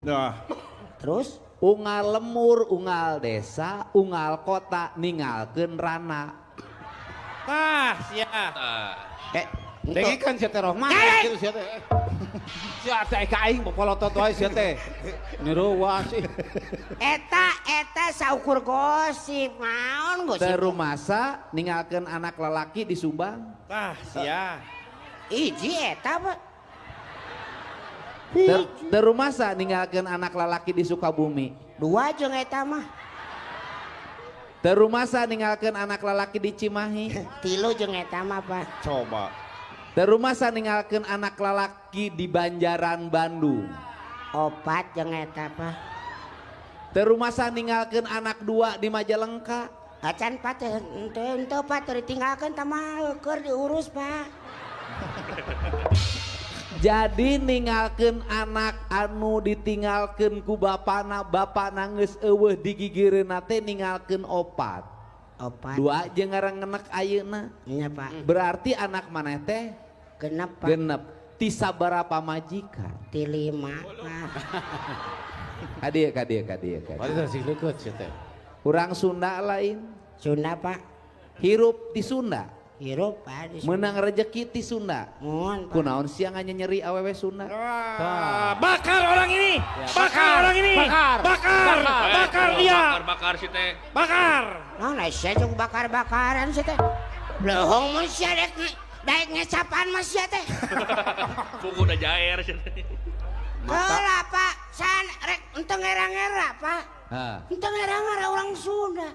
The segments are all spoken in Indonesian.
Nah, Terus unggal lemur, unggal desa, unggal kota ninggalkeun rana. sia. eh Dengi kan sia teh Rohman kitu sia teh. Sia teh ka aing popolotot wae sia teh. Niruwa sih. eta saukur gosip naon gosip Teu rumasa ninggalkeun anak lalaki di Subang. Sia. hiji eta Pak. Teu rumasa ninggalkeun anak lalaki di Sukabumi. Dua jeung eta mah. Teu rumasa ninggalkeun anak lalaki di Cimahi. Tilu jeung eta mah Pak. Coba. Teu rumasa ninggalkeun anak lalaki di Banjaran Bandung. Opat jeung eta Pak. Teu rumasa ninggalkeun anak dua di Majalengka. Acan Pak teh henteu Pak teu ditinggalkeun tah mah keur diurus Pak. Jadi ninggalkeun anak anu ditinggalkeun ku bapana geus eueuh digigireunna teh ninggalkeun opat. Opat. Dua jeung ngarangenek ayeuna. Iya Pak. Berarti anak maneh teh Genep Pak. genep. Ti sabaraha majikan? Ti 5 Pak. Kadieu. Bari teh sih leukeut sia teh. Urang Sunda lain. Sunda Pak. Hirup ti Sunda. Hirup Pak di Sunda. Menang rezeki ti Sunda. Mun Pak. Kunaon siang nyeri awewe Sunda? Bakar orang ini. Bakar orang ini. Bakar dia. Bakar si teh. Bakar. Nah, sia jeung bakar-bakaran sih teh. Leuhong mun sia daek ngecapan mah sia teh. Pugu udah jair si teh. Heula Pak, san rek enteu ngera-ngera Pak. Hah. Enteu ngera-ngera orang Sunda.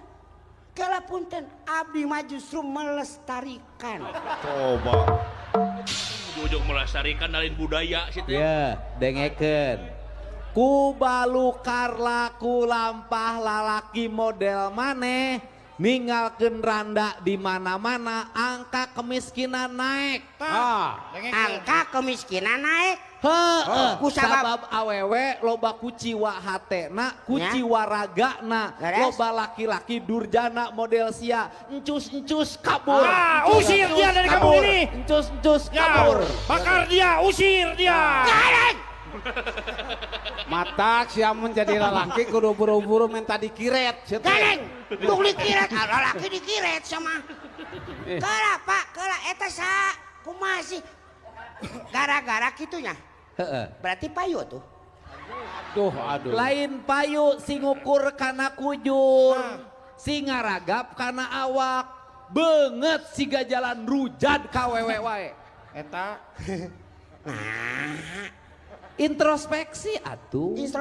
Kala punten abdi mah justru melestarikan. Coba. Ujung melestarikan dalin budaya si teh. Ya, dengekeun. Ku balukar laku lampah lalaki model maneh ninggalkeun randa di mana-mana angka kemiskinan naik. Angka kemiskinan naik. Heeh, Ku sabab- sabab awewe loba kuciwa hatena, kuciwa ragana, Beres. loba laki-laki durjana model sia, encus kabur. Usir dia dari kampung ini. Encus Ya, kabur. bakar dia, usir dia. Gareng. Mata sia mun jadi lalaki kudu buru-buru minta dikiret sia teh. Gareng. Buk dikiret, lalaki dikiret sama. Kala Pak, kala eta sa kumaha sih? Gara-gara kitunya. Heeh. Berarti payu tuh. Aduh. Lain payu sing ngukur kana kujur, sing ngaragap kana awak, beungeut siga jalan rujad ka wewe wae. Eta Introspeksi atuh.